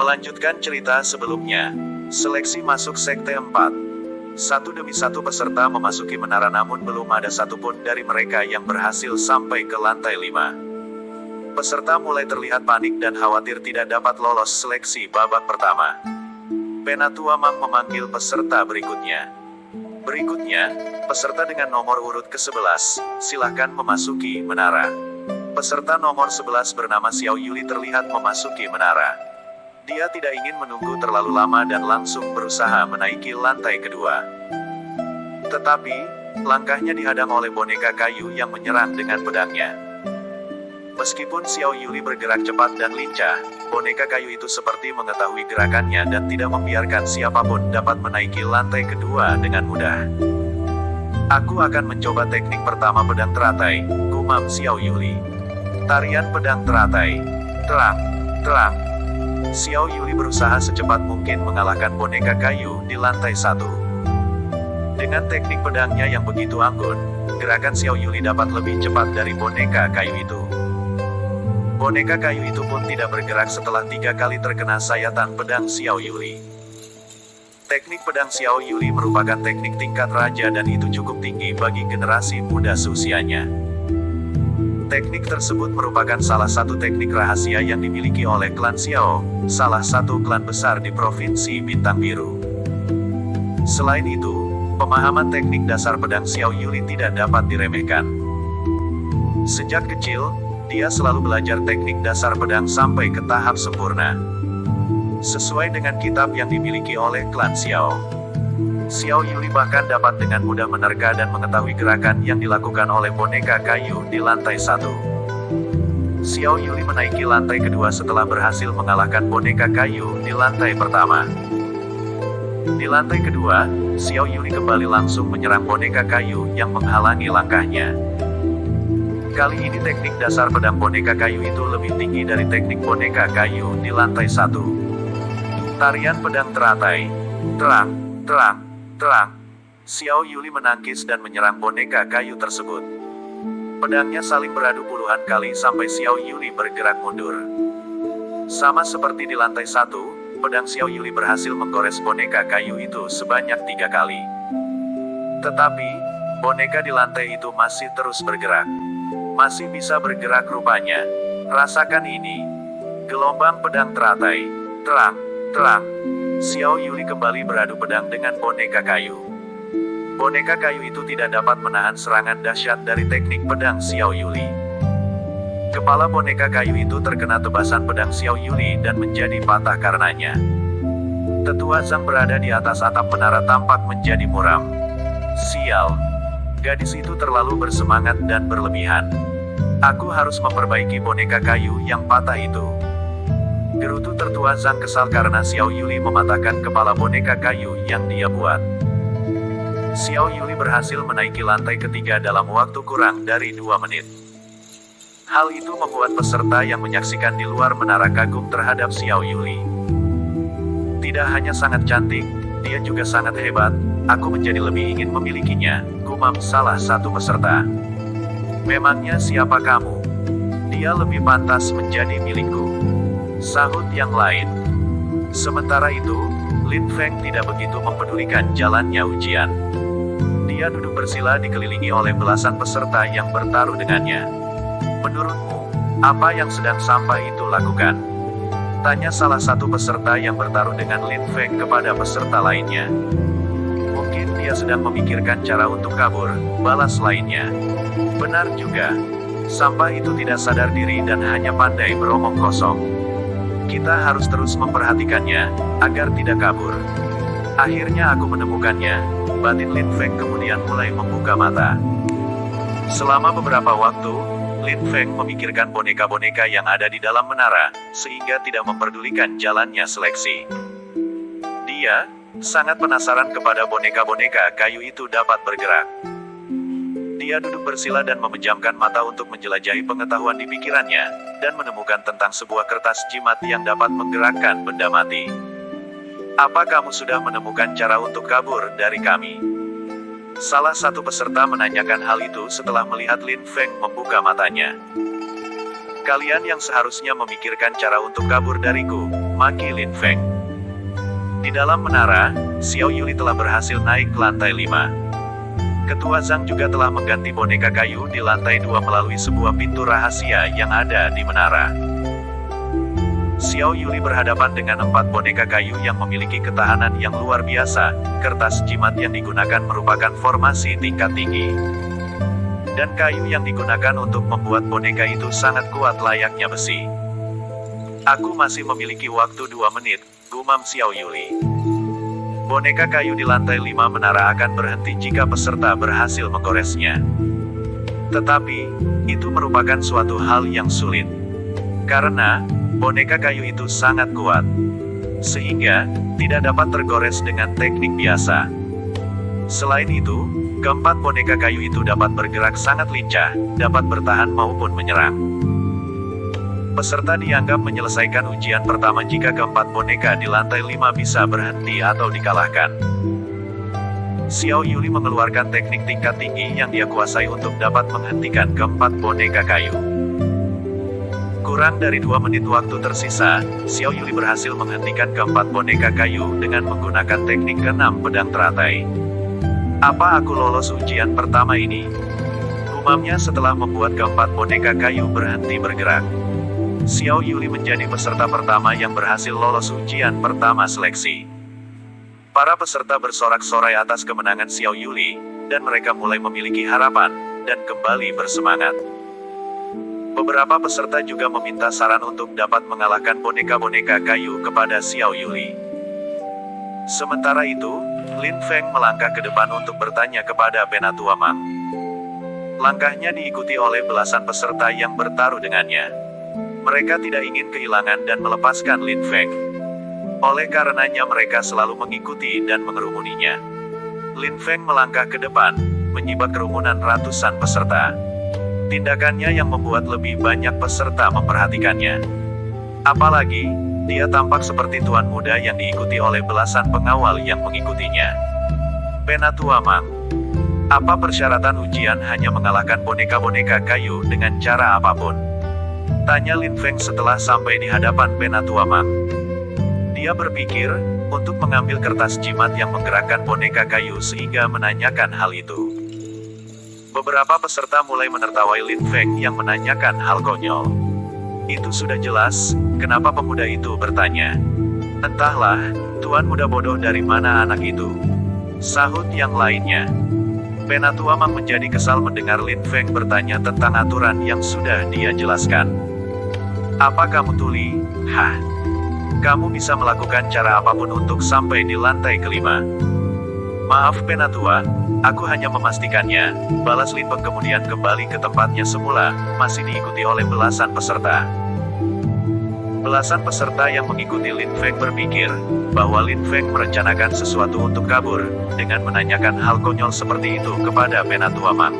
Melanjutkan cerita sebelumnya. Seleksi masuk Sekte 4. Satu demi satu peserta memasuki menara, namun belum ada satupun dari mereka yang berhasil sampai ke lantai 5. Peserta mulai terlihat panik dan khawatir tidak dapat lolos seleksi babak pertama. Penatua Mang memanggil peserta berikutnya. Peserta dengan nomor urut ke-11, silahkan memasuki menara. Peserta nomor 11 bernama Xiao Yuli terlihat memasuki menara. Dia tidak ingin menunggu terlalu lama dan langsung berusaha menaiki lantai kedua. Tetapi, langkahnya dihadang oleh boneka kayu yang menyerang dengan pedangnya. Meskipun Xiao Yuli bergerak cepat dan lincah, boneka kayu itu seperti mengetahui gerakannya dan tidak membiarkan siapapun dapat menaiki lantai kedua dengan mudah. Aku akan mencoba teknik pertama pedang teratai, gumam Xiao Yuli. Tarian pedang teratai. Terang, terang. Xiao Yuli berusaha secepat mungkin mengalahkan boneka kayu di lantai 1. Dengan teknik pedangnya yang begitu anggun, gerakan Xiao Yuli dapat lebih cepat dari boneka kayu itu. Boneka kayu itu pun tidak bergerak setelah 3 kali terkena sayatan pedang Xiao Yuli. Teknik pedang Xiao Yuli merupakan teknik tingkat raja dan itu cukup tinggi bagi generasi muda seusianya. Teknik tersebut merupakan salah satu teknik rahasia yang dimiliki oleh klan Xiao, salah satu klan besar di Provinsi Bintang Biru. Selain itu, pemahaman teknik dasar pedang Xiao Yuli tidak dapat diremehkan. Sejak kecil, dia selalu belajar teknik dasar pedang sampai ke tahap sempurna. Sesuai dengan kitab yang dimiliki oleh klan Xiao. Xiao Yuli bahkan dapat dengan mudah menerka dan mengetahui gerakan yang dilakukan oleh boneka kayu di lantai 1. Xiao Yuli menaiki lantai kedua setelah berhasil mengalahkan boneka kayu di lantai pertama. Di lantai kedua, Xiao Yuli kembali langsung menyerang boneka kayu yang menghalangi langkahnya. Kali ini teknik dasar pedang boneka kayu itu lebih tinggi dari teknik boneka kayu di lantai 1. Tarian pedang teratai. Terang, terang, terang. Xiao Yuli menangkis dan menyerang boneka kayu tersebut. Pedangnya saling beradu puluhan kali sampai Xiao Yuli bergerak mundur. Sama seperti di lantai 1, pedang Xiao Yuli berhasil menggores boneka kayu itu sebanyak 3 kali. Tetapi, boneka di lantai itu masih terus bergerak. Masih bisa bergerak rupanya. Rasakan ini. Gelombang pedang teratai. Terang, terang. Xiao Yuli kembali beradu pedang dengan boneka kayu. Boneka kayu itu tidak dapat menahan serangan dahsyat dari teknik pedang Xiao Yuli. Kepala boneka kayu itu terkena tebasan pedang Xiao Yuli dan menjadi patah karenanya. Tetua Zhang berada di atas atap menara tampak menjadi muram. Sial. Gadis itu terlalu bersemangat dan berlebihan. Aku harus memperbaiki boneka kayu yang patah itu. Gerutu tertua Zhang kesal karena Xiao Yuli mematahkan kepala boneka kayu yang dia buat. Xiao Yuli berhasil menaiki lantai ketiga dalam waktu kurang dari 2 menit. Hal itu membuat peserta yang menyaksikan di luar menara kagum terhadap Xiao Yuli. Tidak hanya sangat cantik, dia juga sangat hebat. Aku menjadi lebih ingin memilikinya, gumam salah satu peserta. Memangnya siapa kamu? Dia lebih pantas menjadi milikku, sahut yang lain. Sementara itu, Lin Feng tidak begitu mempedulikan jalannya ujian. Dia duduk bersila dikelilingi oleh belasan peserta yang bertaruh dengannya. Menurutmu, apa yang sedang Sampai itu lakukan? Tanya salah satu peserta yang bertaruh dengan Lin Feng kepada peserta lainnya. Mungkin dia sedang memikirkan cara untuk kabur, balas lainnya. Benar juga. Sampah itu tidak sadar diri dan hanya pandai beromong kosong. Kita harus terus memperhatikannya, agar tidak kabur. Akhirnya aku menemukannya. Batin Lin Feng kemudian mulai membuka mata. Selama beberapa waktu, Lin Feng memikirkan boneka-boneka yang ada di dalam menara, sehingga tidak memperdulikan jalannya seleksi. Dia sangat penasaran kepada boneka-boneka kayu itu dapat bergerak. Dia duduk bersila dan memejamkan mata untuk menjelajahi pengetahuan di pikirannya, dan menemukan tentang sebuah kertas jimat yang dapat menggerakkan benda mati. Apa kamu sudah menemukan cara untuk kabur dari kami? Salah satu peserta menanyakan hal itu setelah melihat Lin Feng membuka matanya. Kalian yang seharusnya memikirkan cara untuk kabur dariku, maki Lin Feng. Di dalam menara, Xiao Yuli telah berhasil naik ke lantai 5. Ketua Zhang juga telah mengganti boneka kayu di lantai 2 melalui sebuah pintu rahasia yang ada di menara. Xiao Yuli berhadapan dengan 4 boneka kayu yang memiliki ketahanan yang luar biasa. Kertas jimat yang digunakan merupakan formasi tingkat tinggi. Dan kayu yang digunakan untuk membuat boneka itu sangat kuat layaknya besi. Aku masih memiliki waktu 2 menit, gumam Xiao Yuli. Boneka kayu di lantai 5 menara akan berhenti jika peserta berhasil menggoresnya. Tetapi, itu merupakan suatu hal yang sulit. Karena, boneka kayu itu sangat kuat. Sehingga, tidak dapat tergores dengan teknik biasa. Selain itu, keempat boneka kayu itu dapat bergerak sangat lincah, dapat bertahan maupun menyerang. Peserta dianggap menyelesaikan ujian pertama jika keempat boneka di lantai 5 bisa berhenti atau dikalahkan. Xiao Yuli mengeluarkan teknik tingkat tinggi yang dia kuasai untuk dapat menghentikan keempat boneka kayu. Kurang dari 2 menit waktu tersisa, Xiao Yuli berhasil menghentikan keempat boneka kayu dengan menggunakan teknik ke-6 pedang teratai. Apa aku lolos ujian pertama ini? Gumamnya setelah membuat keempat boneka kayu berhenti bergerak. Xiao Yuli menjadi peserta pertama yang berhasil lolos ujian pertama seleksi. Para peserta bersorak-sorai atas kemenangan Xiao Yuli, dan mereka mulai memiliki harapan, dan kembali bersemangat. Beberapa peserta juga meminta saran untuk dapat mengalahkan boneka-boneka kayu kepada Xiao Yuli. Sementara itu, Lin Feng melangkah ke depan untuk bertanya kepada Penatua Mang. Langkahnya diikuti oleh belasan peserta yang bertaruh dengannya. Mereka tidak ingin kehilangan dan melepaskan Lin Feng. Oleh karenanya mereka selalu mengikuti dan mengerumuninya. Lin Feng melangkah ke depan, menyibak kerumunan ratusan peserta. Tindakannya yang membuat lebih banyak peserta memperhatikannya. Apalagi, dia tampak seperti tuan muda yang diikuti oleh belasan pengawal yang mengikutinya. Penatua Mang, apa persyaratan ujian hanya mengalahkan boneka-boneka kayu dengan cara apapun? Tanya Lin Feng setelah sampai di hadapan Penatua Mang. Dia berpikir, untuk mengambil kertas jimat yang menggerakkan boneka kayu sehingga menanyakan hal itu. Beberapa peserta mulai menertawai Lin Feng yang menanyakan hal konyol. Itu sudah jelas, kenapa pemuda itu bertanya. Entahlah, tuan muda bodoh dari mana anak itu? Sahut yang lainnya. Penatua Mang menjadi kesal mendengar Lin Feng bertanya tentang aturan yang sudah dia jelaskan. Apa kamu tuli? Hah? Kamu bisa melakukan cara apapun untuk sampai di lantai kelima. Maaf Penatua, aku hanya memastikannya, balas Lin Feng kemudian kembali ke tempatnya semula, masih diikuti oleh belasan peserta. Belasan peserta yang mengikuti Lin Feng berpikir, bahwa Lin Feng merencanakan sesuatu untuk kabur, dengan menanyakan hal konyol seperti itu kepada Penatua Mang.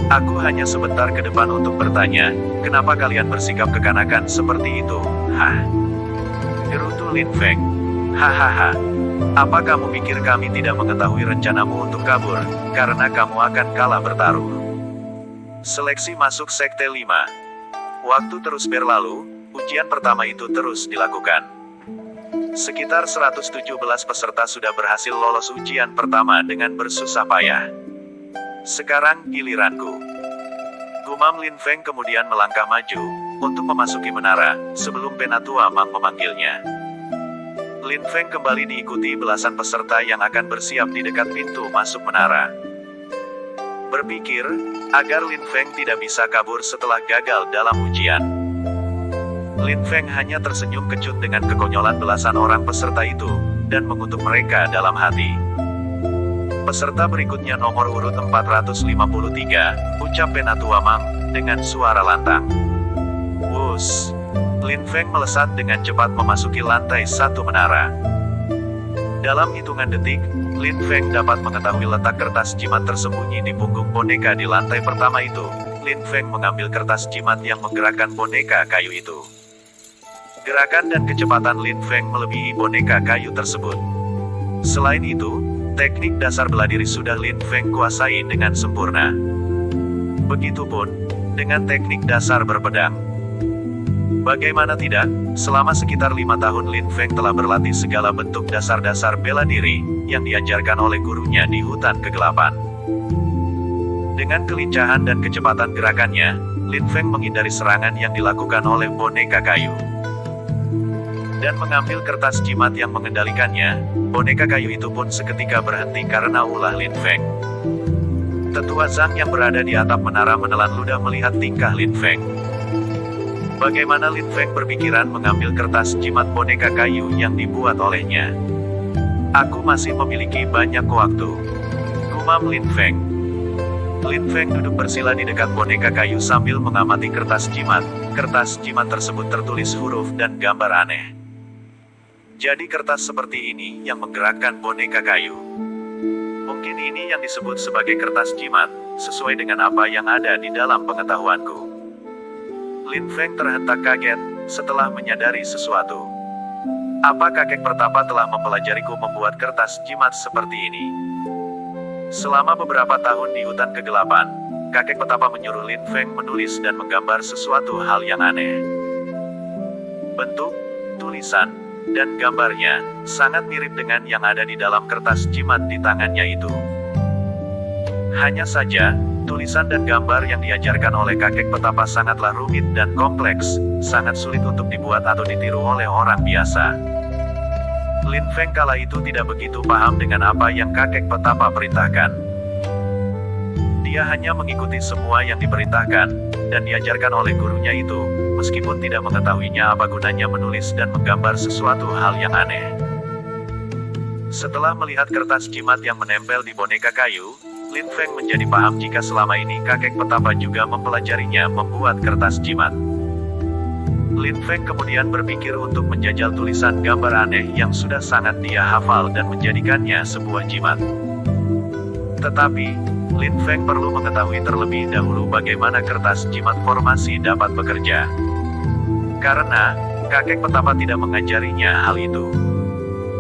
Aku hanya sebentar ke depan untuk bertanya, kenapa kalian bersikap kekanakan seperti itu? Hah? Gerutu Lin Feng. Hahaha. Apa kamu pikir kami tidak mengetahui rencanamu untuk kabur, karena kamu akan kalah bertaruh? Seleksi masuk Sekte 5. Waktu terus berlalu, ujian pertama itu terus dilakukan. Sekitar 117 peserta sudah berhasil lolos ujian pertama dengan bersusah payah. Sekarang giliranku. Gumam Lin Feng kemudian melangkah maju, untuk memasuki menara, sebelum Penatua Mang memanggilnya. Lin Feng kembali diikuti belasan peserta yang akan bersiap di dekat pintu masuk menara. Berpikir, agar Lin Feng tidak bisa kabur setelah gagal dalam ujian. Lin Feng hanya tersenyum kecut dengan kekonyolan belasan orang peserta itu, dan mengutuk mereka dalam hati. Peserta berikutnya nomor urut 453, ucap Penatua Mang, dengan suara lantang. Wus! Lin Feng melesat dengan cepat memasuki lantai 1 menara. Dalam hitungan detik, Lin Feng dapat mengetahui letak kertas jimat tersembunyi di punggung boneka di lantai pertama itu. Lin Feng mengambil kertas jimat yang menggerakkan boneka kayu itu. Gerakan dan kecepatan Lin Feng melebihi boneka kayu tersebut. Selain itu, teknik dasar bela diri sudah Lin Feng kuasai dengan sempurna. Begitupun dengan teknik dasar berpedang. Bagaimana tidak, selama sekitar 5 tahun Lin Feng telah berlatih segala bentuk dasar-dasar bela diri, yang diajarkan oleh gurunya di hutan kegelapan. Dengan kelincahan dan kecepatan gerakannya, Lin Feng menghindari serangan yang dilakukan oleh boneka kayu. Dan mengambil kertas jimat yang mengendalikannya, boneka kayu itu pun seketika berhenti karena ulah Lin Feng. Tetua Zhang yang berada di atap menara menelan ludah melihat tingkah Lin Feng. Bagaimana Lin Feng berpikiran mengambil kertas jimat boneka kayu yang dibuat olehnya. Aku masih memiliki banyak waktu, gumam Lin Feng. Lin Feng duduk bersila di dekat boneka kayu sambil mengamati kertas jimat. Kertas jimat tersebut tertulis huruf dan gambar aneh. Jadi kertas seperti ini yang menggerakkan boneka kayu. Mungkin ini yang disebut sebagai kertas jimat, sesuai dengan apa yang ada di dalam pengetahuanku. Lin Feng terhentak kaget, setelah menyadari sesuatu. Apa kakek pertapa telah mempelajariku membuat kertas jimat seperti ini? Selama beberapa tahun di hutan kegelapan, kakek petapa menyuruh Lin Feng menulis dan menggambar sesuatu hal yang aneh. Bentuk, tulisan, dan gambarnya sangat mirip dengan yang ada di dalam kertas jimat di tangannya itu. Hanya saja, tulisan dan gambar yang diajarkan oleh kakek petapa sangatlah rumit dan kompleks, sangat sulit untuk dibuat atau ditiru oleh orang biasa. Lin Feng kala itu tidak begitu paham dengan apa yang kakek petapa perintahkan. Dia hanya mengikuti semua yang diperintahkan, dan diajarkan oleh gurunya itu, meskipun tidak mengetahuinya apa gunanya menulis dan menggambar sesuatu hal yang aneh. Setelah melihat kertas jimat yang menempel di boneka kayu, Lin Feng menjadi paham jika selama ini kakek petapa juga mempelajarinya membuat kertas jimat. Lin Feng kemudian berpikir untuk menjajal tulisan gambar aneh yang sudah sangat dia hafal dan menjadikannya sebuah jimat. Tetapi, Lin Feng perlu mengetahui terlebih dahulu bagaimana kertas jimat formasi dapat bekerja. Karena, kakek petapa tidak mengajarinya hal itu.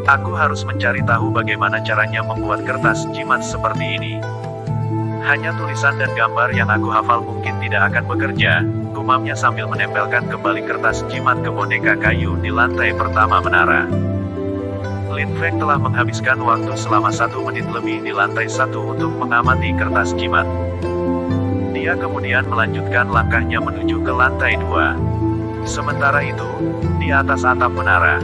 Aku harus mencari tahu bagaimana caranya membuat kertas jimat seperti ini. Hanya tulisan dan gambar yang aku hafal mungkin tidak akan bekerja, gumamnya sambil menempelkan kembali kertas jimat ke boneka kayu di lantai pertama menara. Lin Feng telah menghabiskan waktu selama 1 menit lebih di lantai 1 untuk mengamati kertas jimat. Dia kemudian melanjutkan langkahnya menuju ke lantai 2. Sementara itu, di atas atap menara,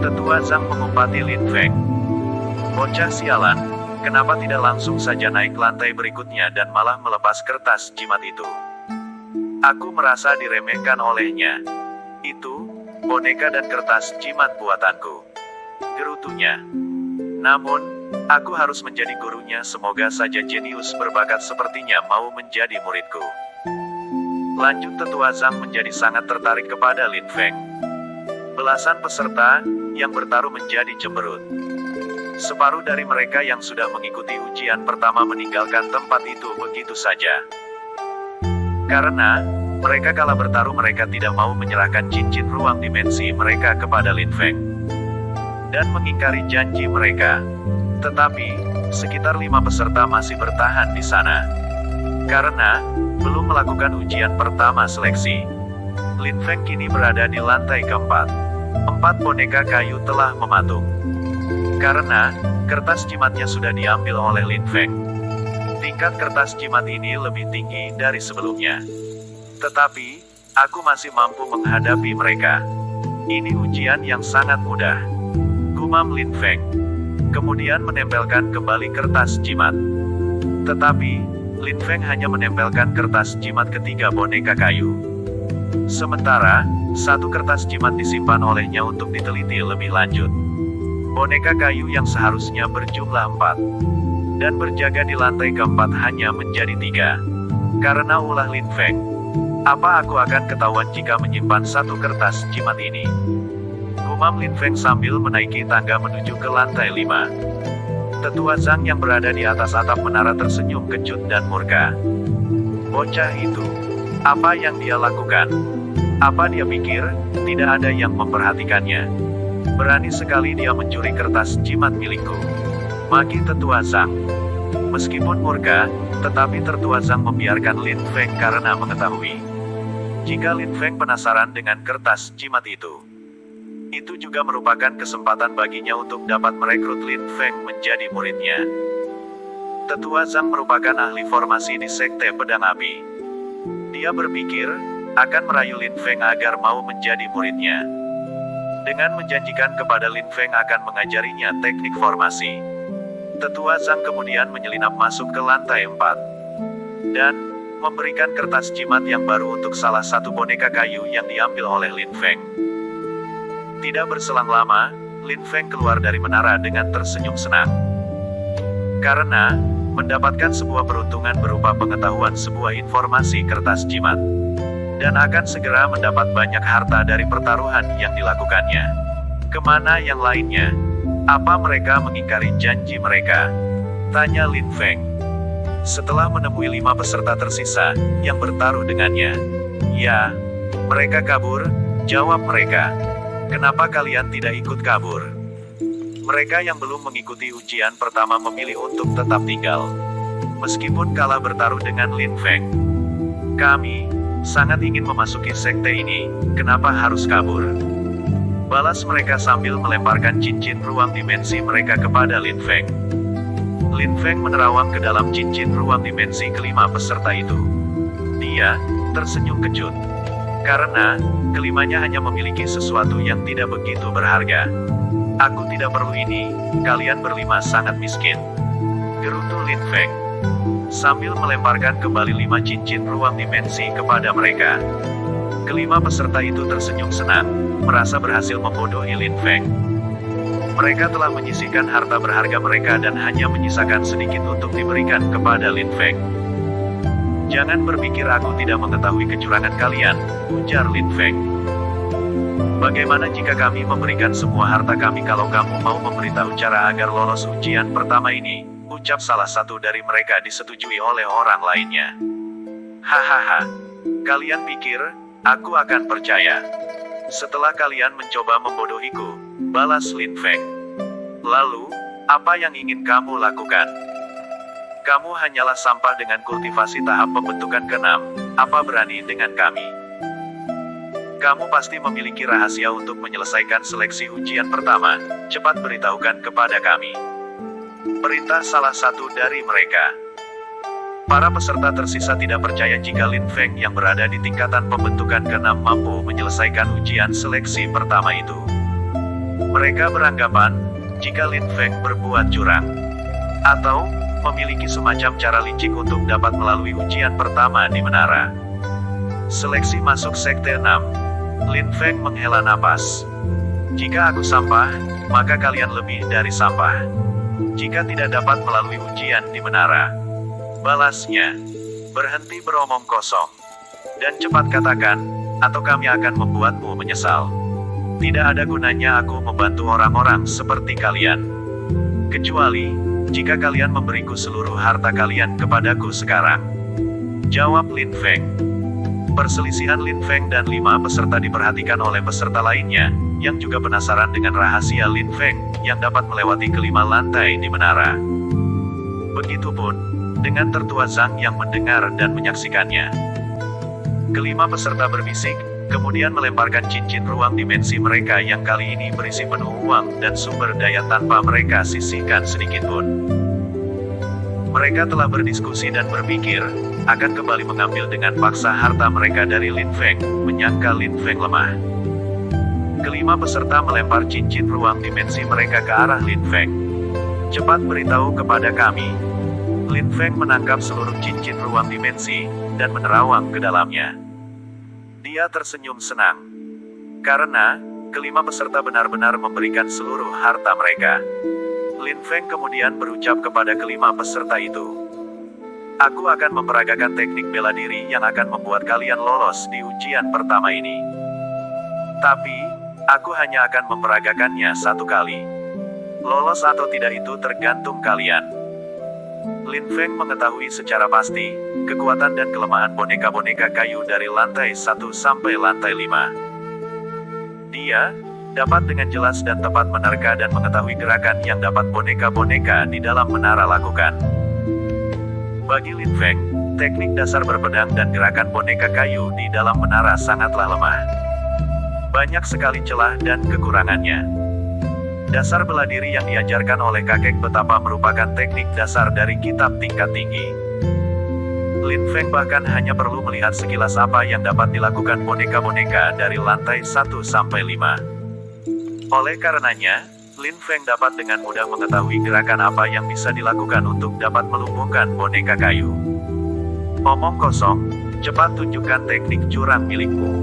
Tetua Zhang mengumpati Lin Feng. Bocah sialan, kenapa tidak langsung saja naik lantai berikutnya dan malah melepas kertas jimat itu? Aku merasa diremehkan olehnya. Itu, boneka dan kertas jimat buatanku, gerutunya. Namun, aku harus menjadi gurunya, semoga saja jenius berbakat sepertinya mau menjadi muridku. Lanjut Tetua Zhang menjadi sangat tertarik kepada Lin Feng. Belasan peserta, yang bertaruh menjadi cemberut. Separuh dari mereka yang sudah mengikuti ujian pertama meninggalkan tempat itu begitu saja. Karena, mereka kala bertaruh mereka tidak mau menyerahkan cincin ruang dimensi mereka kepada Lin Feng. Dan mengingkari janji mereka. Tetapi, sekitar 5 peserta masih bertahan di sana. Karena, belum melakukan ujian pertama seleksi. Lin Feng kini berada di lantai keempat. 4 boneka kayu telah mematung. Karena, kertas jimatnya sudah diambil oleh Lin Feng. Tingkat kertas jimat ini lebih tinggi dari sebelumnya. Tetapi, aku masih mampu menghadapi mereka. Ini ujian yang sangat mudah, gumam Lin Feng. Kemudian menempelkan kembali kertas jimat. Tetapi, Lin Feng hanya menempelkan kertas jimat ketiga boneka kayu. Sementara, 1 kertas jimat disimpan olehnya untuk diteliti lebih lanjut. Boneka kayu yang seharusnya berjumlah 4 dan berjaga di lantai keempat hanya menjadi 3. Karena ulah Lin Feng, apa aku akan ketahuan jika menyimpan 1 kertas jimat ini? Gumam Lin Feng sambil menaiki tangga menuju ke lantai 5. Tetua Zhang yang berada di atas atap menara tersenyum kecut dan murka. Bocah itu, apa yang dia lakukan? Apa dia pikir, tidak ada yang memperhatikannya? Berani sekali dia mencuri kertas jimat milikku, maki Tetua Zhang. Meskipun murka, tetapi Tetua Zhang membiarkan Lin Feng karena mengetahui Jika Lin Feng penasaran dengan kertas jimat itu juga merupakan kesempatan baginya untuk dapat merekrut Lin Feng menjadi muridnya. Tetua Zhang merupakan ahli formasi di Sekte Pedang Api. Dia berpikir akan merayu Lin Feng agar mau menjadi muridnya. Dengan menjanjikan kepada Lin Feng akan mengajarinya teknik formasi, Tetua Zhang kemudian menyelinap masuk ke lantai 4 dan memberikan kertas jimat yang baru untuk salah satu boneka kayu yang diambil oleh Lin Feng. Tidak berselang lama, Lin Feng keluar dari menara dengan tersenyum senang. Karena mendapatkan sebuah peruntungan berupa pengetahuan sebuah informasi kertas jimat. Dan akan segera mendapat banyak harta dari pertaruhan yang dilakukannya. Kemana yang lainnya? Apa mereka mengingkari janji mereka? Tanya Lin Feng. Setelah menemui 5 peserta tersisa yang bertaruh dengannya. Ya, mereka kabur, jawab mereka. Kenapa kalian tidak ikut kabur? Mereka yang belum mengikuti ujian pertama memilih untuk tetap tinggal. Meskipun kalah bertaruh dengan Lin Feng. Kami sangat ingin memasuki sekte ini, kenapa harus kabur? Balas mereka sambil melemparkan cincin ruang dimensi mereka kepada Lin Feng. Lin Feng menerawang ke dalam cincin ruang dimensi kelima peserta itu. Dia tersenyum kecut. Karena kelimanya hanya memiliki sesuatu yang tidak begitu berharga. Aku tidak perlu ini, kalian berlima sangat miskin. Gerutu Lin Feng. Sambil melemparkan kembali 5 cincin ruang dimensi kepada mereka. Kelima peserta itu tersenyum senang, merasa berhasil membodohi Lin Feng. Mereka telah menyisihkan harta berharga mereka dan hanya menyisakan sedikit untuk diberikan kepada Lin Feng. Jangan berpikir aku tidak mengetahui kecurangan kalian, ujar Lin Feng. Bagaimana jika kami memberikan semua harta kami kalau kamu mau memberitahu cara agar lolos ujian pertama ini? Ucap salah satu dari mereka disetujui oleh orang lainnya. Hahaha. Kalian pikir aku akan percaya? Setelah kalian mencoba membodohiku, balas Lin Feng. Lalu, apa yang ingin kamu lakukan? Kamu hanyalah sampah dengan kultivasi tahap pembentukan ke-6, apa berani dengan kami? Kamu pasti memiliki rahasia untuk menyelesaikan seleksi ujian pertama, cepat beritahukan kepada kami. Perintah salah satu dari mereka. Para peserta tersisa tidak percaya jika Lin Feng yang berada di tingkatan pembentukan ke-6 mampu menyelesaikan ujian seleksi pertama itu. Mereka beranggapan, jika Lin Feng berbuat curang, atau memiliki semacam cara licik untuk dapat melalui ujian pertama di menara. Seleksi masuk Sekte 6. Lin Feng menghela napas. Jika aku sampah, maka kalian lebih dari sampah. Jika tidak dapat melalui ujian di menara, balasnya, berhenti beromong kosong. Dan cepat katakan, atau kami akan membuatmu menyesal. Tidak ada gunanya aku membantu orang-orang seperti kalian. Kecuali, jika kalian memberiku seluruh harta kalian kepadaku sekarang. Jawab Lin Feng. Perselisihan Lin Feng dan 5 peserta diperhatikan oleh peserta lainnya, yang juga penasaran dengan rahasia Lin Feng, yang dapat melewati kelima lantai di menara. Begitupun, dengan Tetua Zhang yang mendengar dan menyaksikannya. Kelima peserta berbisik, kemudian melemparkan cincin ruang dimensi mereka yang kali ini berisi penuh uang dan sumber daya tanpa mereka sisihkan sedikitpun. Mereka telah berdiskusi dan berpikir, akan kembali mengambil dengan paksa harta mereka dari Lin Feng, menyangka Lin Feng lemah. Kelima peserta melempar cincin ruang dimensi mereka ke arah Lin Feng. Cepat beritahu kepada kami. Lin Feng menangkap seluruh cincin ruang dimensi, dan menerawang ke dalamnya. Dia tersenyum senang. Karena, kelima peserta benar-benar memberikan seluruh harta mereka. Lin Feng kemudian berucap kepada kelima peserta itu. Aku akan memperagakan teknik bela diri yang akan membuat kalian lolos di ujian pertama ini. Tapi, aku hanya akan memperagakannya 1 kali. Lolos atau tidak itu tergantung kalian. Lin Feng mengetahui secara pasti, kekuatan dan kelemahan boneka-boneka kayu dari lantai 1 sampai lantai 5. Dia dapat dengan jelas dan tepat menerka dan mengetahui gerakan yang dapat boneka-boneka di dalam menara lakukan. Bagi Lin Feng, Teknik dasar berpedang dan gerakan boneka kayu di dalam menara sangatlah lemah. Banyak sekali celah dan kekurangannya. Dasar bela diri yang diajarkan oleh kakek betapa merupakan teknik dasar dari kitab tingkat tinggi. Lin Feng bahkan hanya perlu melihat sekilas apa yang dapat dilakukan boneka-boneka dari lantai 1 sampai 5. Oleh karenanya, Lin Feng dapat dengan mudah mengetahui gerakan apa yang bisa dilakukan untuk dapat melumpuhkan boneka kayu. Omong kosong, cepat tunjukkan teknik curang milikmu.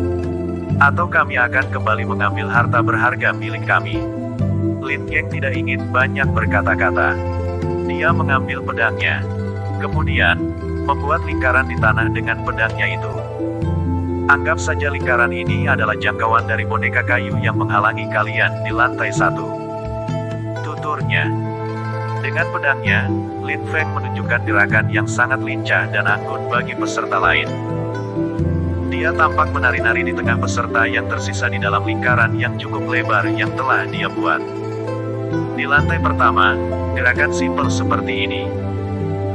Atau kami akan kembali mengambil harta berharga milik kami. Lin Ying tidak ingin banyak berkata-kata. Dia mengambil pedangnya. Kemudian, membuat lingkaran di tanah dengan pedangnya itu. Anggap saja lingkaran ini adalah jangkauan dari boneka kayu yang menghalangi kalian di lantai 1. Tuturnya. Dengan pedangnya, Lin Feng menunjukkan gerakan yang sangat lincah dan anggun bagi peserta lain. Dia tampak menari-nari di tengah peserta yang tersisa di dalam lingkaran yang cukup lebar yang telah dia buat. Di lantai pertama, gerakan simpel seperti ini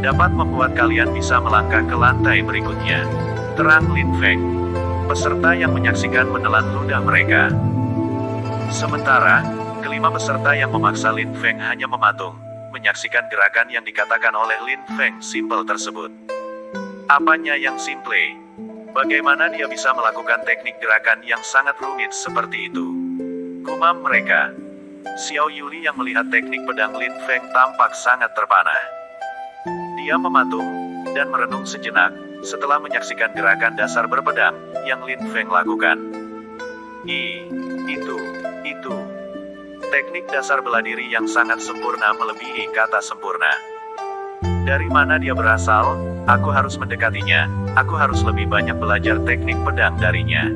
dapat membuat kalian bisa melangkah ke lantai berikutnya. Terang Lin Feng. Peserta yang menyaksikan menelan ludah mereka. Sementara, kelima peserta yang memaksa Lin Feng hanya mematung, menyaksikan gerakan yang dikatakan oleh Lin Feng simple tersebut. Apanya yang simple? Bagaimana dia bisa melakukan teknik gerakan yang sangat rumit seperti itu? Gumam mereka. Xiao Yuli yang melihat teknik pedang Lin Feng tampak sangat terpana. Dia mematung dan merenung sejenak setelah menyaksikan gerakan dasar berpedang yang Lin Feng lakukan. Itu. Teknik dasar bela diri yang sangat sempurna melebihi kata sempurna. Dari mana dia berasal? Aku harus mendekatinya. Aku harus lebih banyak belajar teknik pedang darinya.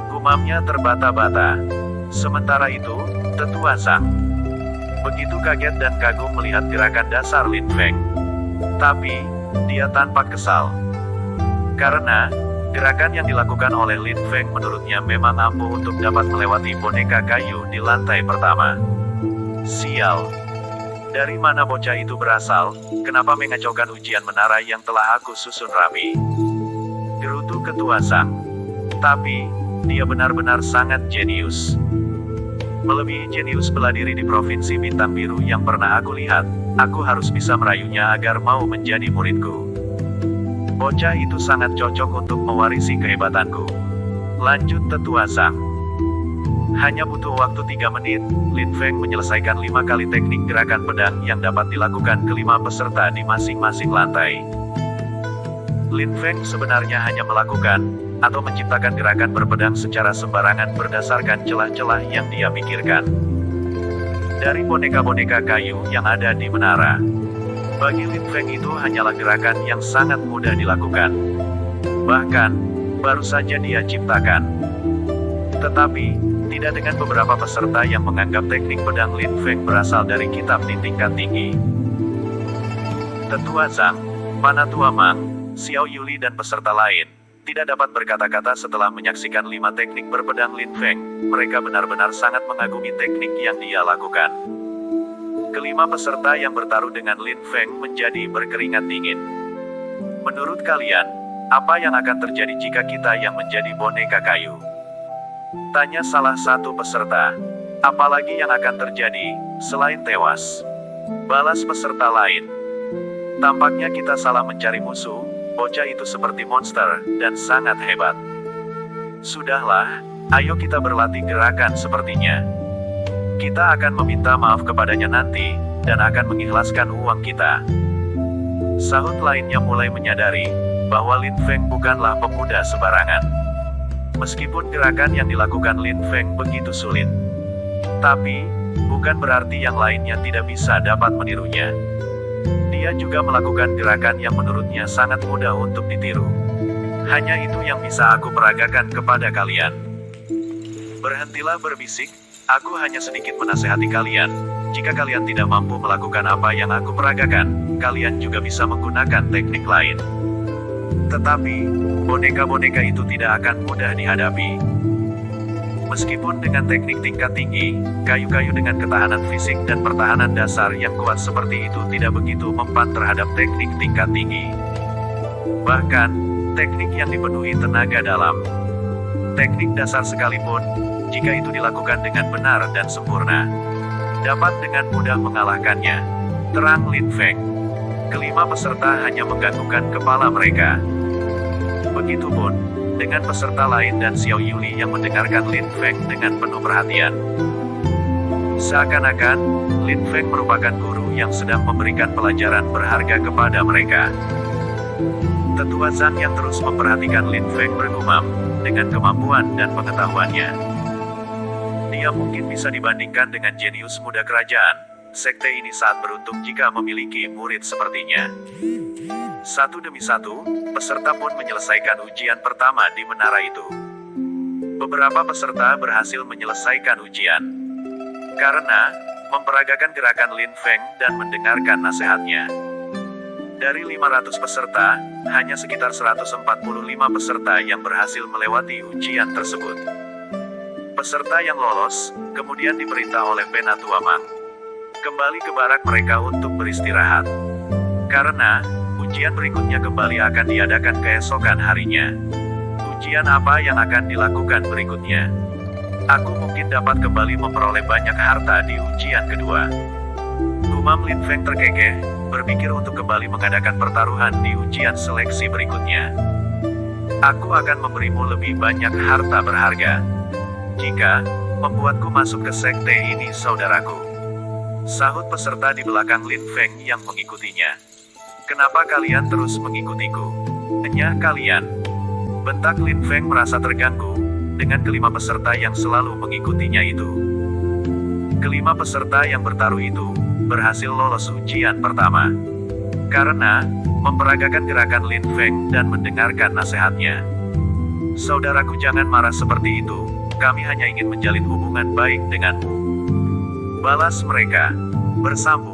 Gumamnya terbata-bata. Sementara itu, Tetua Zhang begitu kaget dan kagum melihat gerakan dasar Lin Feng. Tapi, dia tampak kesal. Karena, gerakan yang dilakukan oleh Lin Feng menurutnya memang ampuh untuk dapat melewati boneka kayu di lantai pertama. Sial. Dari mana bocah itu berasal? Kenapa mengacaukan ujian menara yang telah aku susun rapi? Gerutu Ketua Zhang. Tapi, dia benar-benar sangat jenius. Melebihi jenius bela diri di Provinsi Bintang Biru yang pernah aku lihat. Aku harus bisa merayunya agar mau menjadi muridku. Bocah itu sangat cocok untuk mewarisi kehebatanku. Lanjut Tetua Zhang. Hanya butuh waktu 3 menit, Lin Feng menyelesaikan 5 kali teknik gerakan pedang yang dapat dilakukan kelima peserta di masing-masing lantai. Lin Feng sebenarnya hanya melakukan, atau menciptakan gerakan berpedang secara sembarangan berdasarkan celah-celah yang dia pikirkan. Dari boneka-boneka kayu yang ada di menara. Bagi Lin Feng itu hanyalah gerakan yang sangat mudah dilakukan. Bahkan, baru saja dia ciptakan. Tetapi, tidak dengan beberapa peserta yang menganggap teknik pedang Lin Feng berasal dari kitab di tingkat tinggi. Tetua Zhang, Panatua Mang, Xiao Yuli dan peserta lain, tidak dapat berkata-kata setelah menyaksikan 5 teknik berpedang Lin Feng. Mereka benar-benar sangat mengagumi teknik yang dia lakukan. Kelima peserta yang bertaruh dengan Lin Feng menjadi berkeringat dingin. Menurut kalian, apa yang akan terjadi jika kita yang menjadi boneka kayu? Tanya salah satu peserta. Apalagi yang akan terjadi, selain tewas? Balas peserta lain. Tampaknya kita salah mencari musuh, bocah itu seperti monster, dan sangat hebat. Sudahlah, ayo kita berlatih gerakan sepertinya. Kita akan meminta maaf kepadanya nanti, dan akan mengikhlaskan uang kita. Sahut lainnya mulai menyadari, bahwa Lin Feng bukanlah pemuda sembarangan. Meskipun gerakan yang dilakukan Lin Feng begitu sulit. Tapi, bukan berarti yang lainnya tidak bisa dapat menirunya. Dia juga melakukan gerakan yang menurutnya sangat mudah untuk ditiru. Hanya itu yang bisa aku peragakan kepada kalian. Berhentilah berbisik, aku hanya sedikit menasehati kalian. Jika kalian tidak mampu melakukan apa yang aku peragakan, kalian juga bisa menggunakan teknik lain. Tetapi, boneka-boneka itu tidak akan mudah dihadapi. Meskipun dengan teknik tingkat tinggi, kayu-kayu dengan ketahanan fisik dan pertahanan dasar yang kuat seperti itu tidak begitu mempan terhadap teknik tingkat tinggi. Bahkan, teknik yang dipenuhi tenaga dalam. Teknik dasar sekalipun, jika itu dilakukan dengan benar dan sempurna, dapat dengan mudah mengalahkannya. Terang Lin Feng. Kelima peserta hanya menggantungkan kepala mereka. Begitupun dengan peserta lain dan Xiao Yuli yang mendengarkan Lin Feng dengan penuh perhatian. Seakan-akan, Lin Feng merupakan guru yang sedang memberikan pelajaran berharga kepada mereka. Tetua Zhang yang terus memperhatikan Lin Feng bergumam, dengan kemampuan dan pengetahuannya, dia mungkin bisa dibandingkan dengan jenius muda kerajaan. Sekte ini sangat beruntung jika memiliki murid sepertinya. Satu demi satu, peserta pun menyelesaikan ujian pertama di menara itu. Beberapa peserta berhasil menyelesaikan ujian karena memperagakan gerakan Lin Feng dan mendengarkan nasihatnya. Dari 500 peserta, hanya sekitar 145 peserta yang berhasil melewati ujian tersebut. Peserta yang lolos, kemudian diperintah oleh Penatua Mang kembali ke barak mereka untuk beristirahat. Karena, ujian berikutnya kembali akan diadakan keesokan harinya. Ujian apa yang akan dilakukan berikutnya? Aku mungkin dapat kembali memperoleh banyak harta di ujian kedua. Gumam Lin Feng terkekeh, berpikir untuk kembali mengadakan pertaruhan di ujian seleksi berikutnya. Aku akan memberimu lebih banyak harta berharga jika membuatku masuk ke sekte ini, saudaraku. Sahut peserta di belakang Lin Feng yang mengikutinya. Kenapa kalian terus mengikutiku? Hanya kalian. Bentak Lin Feng merasa terganggu dengan kelima peserta yang selalu mengikutinya itu. Kelima peserta yang bertaruh itu berhasil lolos ujian pertama karena memperagakan gerakan Lin Feng dan mendengarkan nasihatnya. Saudaraku, jangan marah seperti itu. Kami hanya ingin menjalin hubungan baik denganmu. Balas mereka. Bersambung.